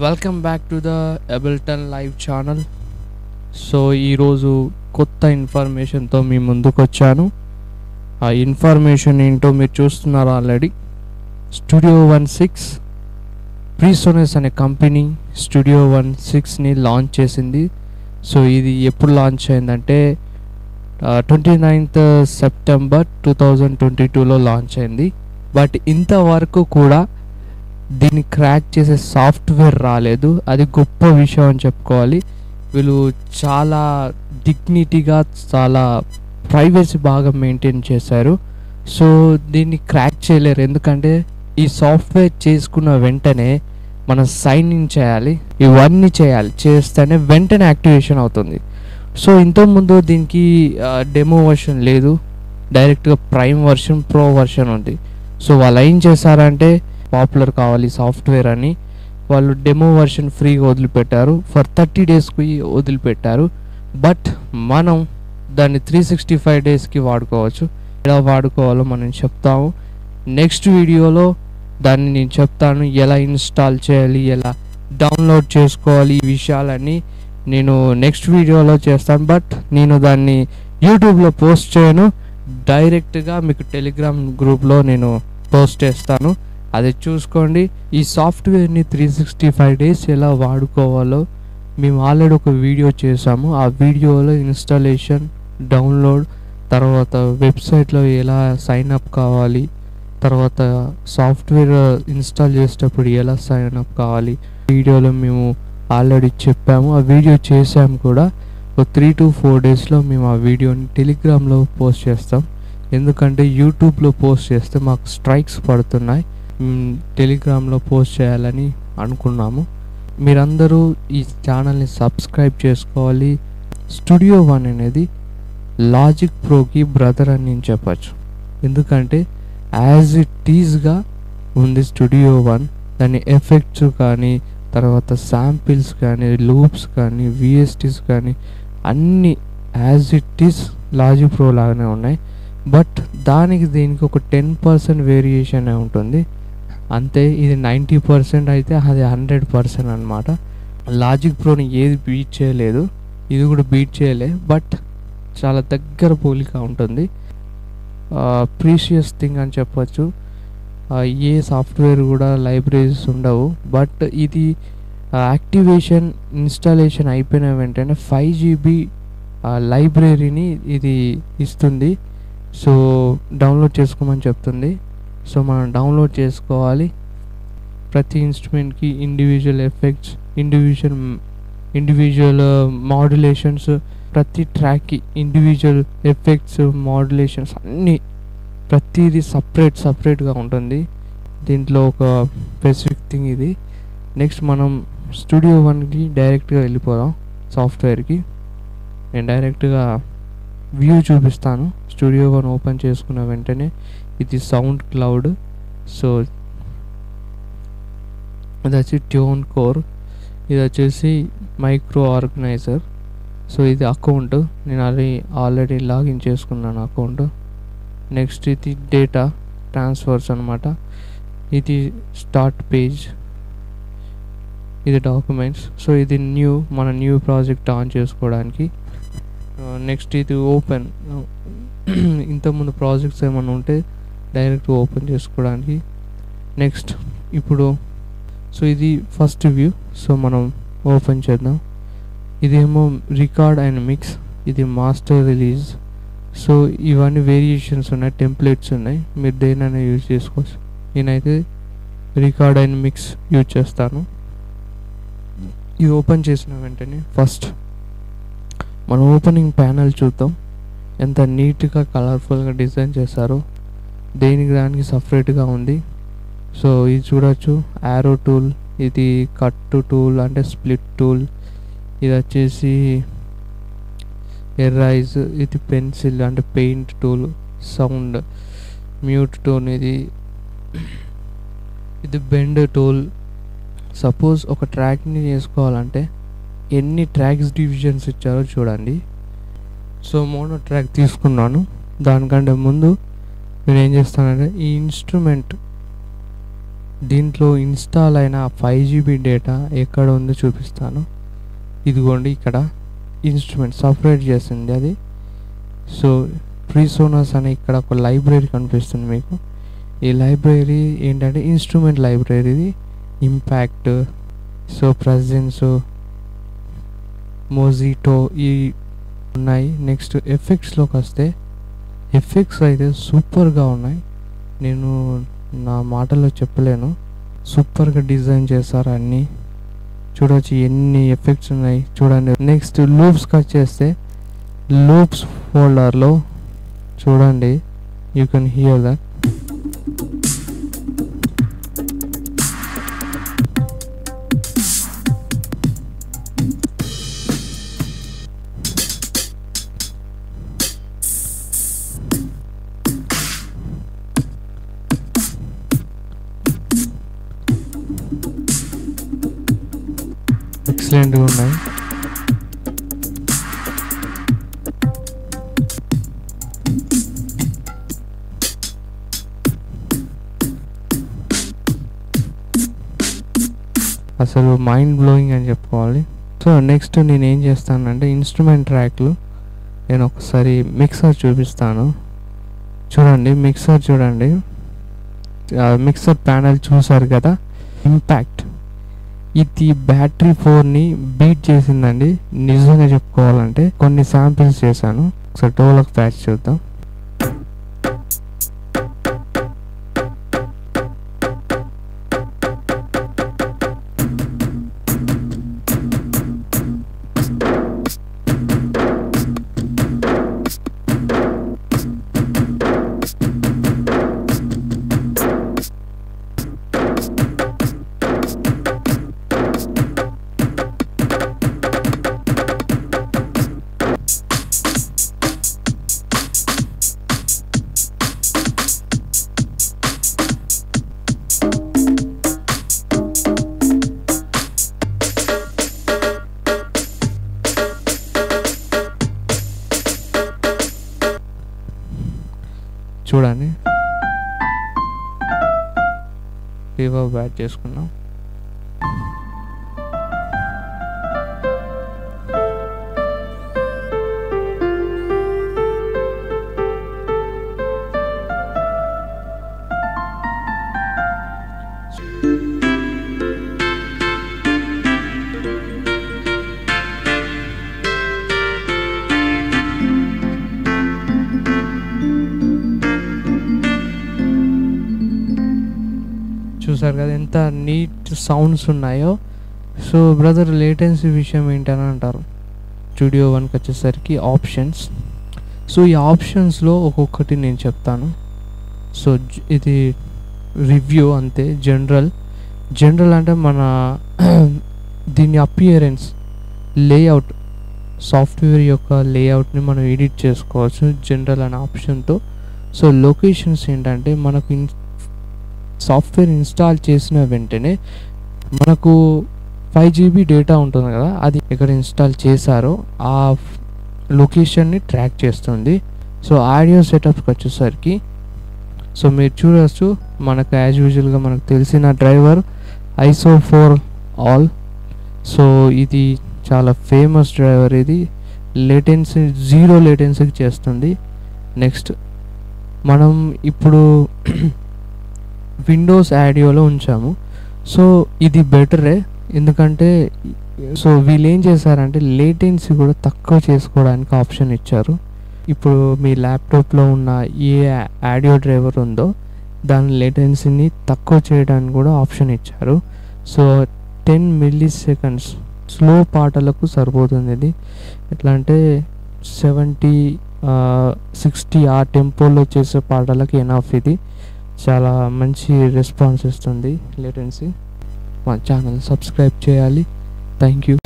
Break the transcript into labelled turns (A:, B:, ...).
A: Welcome back to the Ableton Live channel. So ఈరోజు కొత్త ఇన్ఫర్మేషన్తో మీ ముందుకు వచ్చాను. ఆ ఇన్ఫర్మేషన్ ఏంటో మీరు చూస్తున్నారు ఆల్రెడీ. స్టూడియో 16 ప్రీసోనస్ అనే కంపెనీ స్టూడియో 16ని లాంచ్ చేసింది. సో ఇది ఎప్పుడు లాంచ్ అయిందంటే 29th సెప్టెంబర్ 2022లో లాంచ్ అయింది. బట్ ఇంతవరకు కూడా దీన్ని క్రాక్ చేసే సాఫ్ట్వేర్ రాలేదు. అది గొప్ప విషయం అని చెప్పుకోవాలి. వీళ్ళు చాలా డిగ్నిటీగా చాలా ప్రైవసీ బాగా మెయింటైన్ చేశారు. సో దీన్ని క్రాక్ చేయలేరు, ఎందుకంటే ఈ సాఫ్ట్వేర్ చేసుకున్న వెంటనే మనం సైన్ ఇన్ చేయాలి, ఇవన్నీ చేస్తేనే వెంటనే యాక్టివేషన్ అవుతుంది. సో ఇంతకుముందు దీనికి డెమో వర్షన్ లేదు, డైరెక్ట్గా ప్రైమ్ వర్షన్ ప్రో వర్షన్ ఉంది. సో వాళ్ళు ఏం చేశారంటే పాపులర్ కావాలి సాఫ్ట్వేర్ అని వాళ్ళు డెమో వర్షన్ ఫ్రీగా వదిలిపెట్టారు. ఫర్ 30 డేస్కి వదిలిపెట్టారు. బట్ మనం దాన్ని 365 డేస్కి వాడుకోవచ్చు. ఎలా వాడుకోవాలో మనం చెప్తాము నెక్స్ట్ వీడియోలో. దాన్ని నేను చెప్తాను, ఎలా ఇన్స్టాల్ చేయాలి, ఎలా డౌన్లోడ్ చేసుకోవాలి, ఈ విషయాలన్నీ నేను నెక్స్ట్ వీడియోలో చేస్తాను. బట్ నేను దాన్ని యూట్యూబ్లో పోస్ట్ చేయను, డైరెక్ట్గా మీకు టెలిగ్రామ్ గ్రూప్లో నేను పోస్ట్ చేస్తాను, అది చూసుకోండి. ఈ సాఫ్ట్వేర్ని 365 డేస్ ఎలా వాడుకోవాలో మేము ఆల్రెడీ ఒక వీడియో చేసాము. ఆ వీడియోలో ఇన్స్టాలేషన్, డౌన్లోడ్, తర్వాత వెబ్సైట్లో ఎలా సైన్ అప్ కావాలి, తర్వాత సాఫ్ట్వేర్ ఇన్స్టాల్ చేసేటప్పుడు ఎలా సైన్ అప్ కావాలి వీడియోలో మేము ఆల్రెడీ చెప్పాము. ఆ వీడియో చేసాము కూడా. 3 to 4 డేస్లో మేము ఆ వీడియోని టెలిగ్రామ్లో పోస్ట్ చేస్తాం, ఎందుకంటే యూట్యూబ్లో పోస్ట్ చేస్తే మాకు స్ట్రైక్స్ పడుతున్నాయి. టెలిగ్రామ్లో పోస్ట్ చేయాలని అనుకున్నాము. మీరందరూ ఈ ఛానల్ని సబ్స్క్రైబ్ చేసుకోవాలి. స్టూడియో 1 అనేది లాజిక్ ప్రోకి బ్రదర్ అని నేను చెప్పచ్చు, ఎందుకంటే యాజ్ ఇట్ ఈజ్గా ఉంది స్టూడియో 1. దాని ఎఫెక్ట్స్ కానీ, తర్వాత శాంపిల్స్ కానీ, లూప్స్ కానీ, విఎస్టీస్ కానీ అన్నీ as it is logic pro లాగానే ఉన్నాయి. బట్ దీనికి ఒక 10% వేరియేషన్ ఉంటుంది అంతే. ఇది 90% అయితే అది 100% అనమాట. లాజిక్ ప్రోని ఏది బీట్ చేయలేదు, ఇది కూడా బీట్ చేయలే, బట్ చాలా దగ్గర పోలిక ఉంటుంది. ప్రీషియస్ థింగ్ అని చెప్పచ్చు. ఏ సాఫ్ట్వేర్ కూడా లైబ్రరీస్ ఉండవు. బట్ ఇది యాక్టివేషన్ ఇన్స్టాలేషన్ అయిపోయిన వెంటనే 5 GB లైబ్రరీని ఇది ఇస్తుంది. సో డౌన్లోడ్ చేసుకోమని చెప్తుంది. సో మనం డౌన్లోడ్ చేసుకోవాలి. ప్రతి ఇన్స్ట్రుమెంట్కి ఇండివిజువల్ ఎఫెక్ట్స్, ఇండివిజువల్ మాడ్యులేషన్స్, ప్రతి ట్రాక్కి ఇండివిజువల్ ఎఫెక్ట్స్, మాడ్యులేషన్స్ అన్నీ ప్రతిదీ సపరేట్గా ఉంటుంది. దీంట్లో ఒక స్పెసిఫిక్ థింగ్ ఇది. నెక్స్ట్ మనం స్టూడియో 1కి డైరెక్ట్గా వెళ్ళిపోదాం. సాఫ్ట్వేర్కి నేను డైరెక్ట్గా వ్యూ చూపిస్తాను. స్టూడియో 1 ఓపెన్ చేసుకున్న వెంటనే ఇది సౌండ్ క్లౌడ్. సో ఇది వచ్చి ట్యూన్ కోర్, ఇది వచ్చేసి మైక్రో ఆర్గనైజర్. సో ఇది అకౌంట్, నేను ఆల్రెడీ లాగిన్ చేసుకున్నాను అకౌంట్. నెక్స్ట్ ఇది డేటా ట్రాన్స్ఫర్స్ అనమాట. ఇది స్టార్ట్ పేజ్, ఇది డాక్యుమెంట్స్. సో ఇది మన న్యూ ప్రాజెక్ట్ ఆన్ చేసుకోవడానికి. నెక్స్ట్ ఇది ఓపెన్, ఇంతకుముందు ప్రాజెక్ట్స్ ఏమైనా ఉంటే డైరెక్ట్ ఓపెన్ చేసుకోవడానికి. నెక్స్ట్ ఇప్పుడు సో ఇది ఫస్ట్ వ్యూ. సో మనం ఓపెన్ చేద్దాం. ఇదేమో రికార్డ్ అండ్ మిక్స్, ఇది మాస్టర్ రిలీజ్. సో ఇవన్నీ వేరియేషన్స్ ఉన్నాయి, టెంప్లెట్స్ ఉన్నాయి, మీరు దేనైనా యూజ్ చేసుకోవచ్చు. నేనైతే రికార్డ్ అండ్ మిక్స్ యూజ్ చేస్తాను. ఇది ఓపెన్ చేసిన వెంటనే ఫస్ట్ మనం ఓపెనింగ్ ప్యానల్ చూద్దాం. ఎంత నీట్గా కలర్ఫుల్గా డిజైన్ చేశారో, దానికి సపరేట్గా ఉంది. సో ఇది చూడొచ్చు, యారో టూల్, ఇది కట్ టూల్ అంటే స్ప్లిట్ టూల్, ఇది వచ్చేసి ఎరైజ్, ఇది పెన్సిల్ అంటే paint tool, sound mute tool, ఇది బెండ్ టూల్. సపోజ్ ఒక ట్రాక్ని చేసుకోవాలంటే ఎన్ని ట్రాక్స్ డివిజన్స్ ఇచ్చారో చూడండి. సో మోనో ట్రాక్ తీసుకున్నాను. దానికంటే ముందు నేను ఏం చేస్తానంటే ఈ ఇన్స్ట్రుమెంట్ దీంట్లో ఇన్స్టాల్ అయిన 5GB డేటా ఎక్కడ ఉందో చూపిస్తాను. ఇదిగోండి ఇక్కడ ఇన్స్ట్రుమెంట్ సపరేట్ చేసింది అది. సో ప్రీసోనస్ అనే ఇక్కడ ఒక లైబ్రరీ కనిపిస్తుంది మీకు. ఈ లైబ్రరీ ఏంటంటే ఇన్స్ట్రుమెంట్ లైబ్రరీది. ఇంపాక్ట్, సో ప్రజెన్స్, మోజిటో ఈ ఉన్నాయి. నెక్స్ట్ ఎఫెక్ట్స్లోకి వస్తే ఎఫెక్ట్స్ అయితే సూపర్గా ఉన్నాయి. నేను నా మాటల్లో చెప్పలేను, సూపర్గా డిజైన్ చేశారు అన్నీ. చూడవచ్చు ఎన్ని ఎఫెక్ట్స్ ఉన్నాయి చూడండి. నెక్స్ట్ లూప్స్కి వచ్చేస్తే లూప్స్ ఫోల్డర్లో చూడండి, యూ కెన్ హియర్ దట్. ఎక్సలెంట్గా ఉన్నాయి. అసలు మైండ్ బ్లోయింగ్ అని చెప్పుకోవాలి. సో నెక్స్ట్ నేను ఏం చేస్తానంటే ఇన్స్ట్రుమెంట్ ట్రాక్లు నేను ఒకసారి మిక్సర్ చూపిస్తాను. చూడండి మిక్సర్ చూడండి, మిక్సర్ ప్యానెల్ చూసారు కదా. ఇంపాక్ట్ ఇది బ్యాటరీ 4ని బీట్ చేసిందండి నిజంగా చెప్పుకోవాలంటే. కొన్ని శాంపిల్స్ చేశాను, ఒకసారి డోలక్ ప్యాచ్ చూద్దాం. చూడండి రివర్బ్ యాడ్ చేసుకున్నాం. చూసారు కదా ఎంత నీట్ సౌండ్స్ ఉన్నాయో. సో బ్రదర్ లేటెన్సీ విషయం ఏంటని అంటారు. స్టూడియో 1కి వచ్చేసరికి ఆప్షన్స్. సో ఈ ఆప్షన్స్లో ఒక్కొక్కటి నేను చెప్తాను. సో ఇది రివ్యూ అంతే. జనరల్ అంటే మన దీని అపియరెన్స్, లేఅవుట్, సాఫ్ట్వేర్ యొక్క లేఅవుట్ని మనం ఎడిట్ చేసుకోవచ్చు జనరల్ అనే ఆప్షన్తో. సో లొకేషన్స్ ఏంటంటే మనకు సాఫ్ట్వేర్ ఇన్స్టాల్ చేసిన వెంటనే మనకు 5GB డేటా ఉంటుంది కదా, అది ఎక్కడ ఇన్స్టాల్ చేశారో ఆ లొకేషన్ని ట్రాక్ చేస్తుంది. సో ఆడియో సెటప్కి వచ్చేసరికి సో మీరు చూడవచ్చు మనకు యాజ్ యూజువల్గా మనకు తెలిసిన డ్రైవర్ ISO 4 ఆల్. సో ఇది చాలా ఫేమస్ డ్రైవర్. ఇది లేటెన్సీ 0 లేటెన్సీకి చేస్తుంది. నెక్స్ట్ మనం ఇప్పుడు విండోస్ ఆడియోలో ఉంచాము. సో ఇది బెటరే, ఎందుకంటే సో వీళ్ళు ఏం చేశారంటే లేటెన్సీ కూడా తక్కువ చేసుకోవడానికి ఆప్షన్ ఇచ్చారు. ఇప్పుడు మీ ల్యాప్టాప్లో ఉన్న ఏ ఆడియో డ్రైవర్ ఉందో దాని లేటెన్సీని తక్కువ చేయడానికి కూడా ఆప్షన్ ఇచ్చారు. సో 10 milliseconds స్లో పాటలకు సరిపోతుంది ఇది. ఎట్లా అంటే 70-60 ఆ టెంపోలో చేసే పాటలకు ఎనఫ్. ఇది చాలా మంచి రెస్పాన్స్ ఇస్తుంది లేటెన్సీ. మా ఛానల్ సబ్స్క్రైబ్ చేయాలి. Thank you.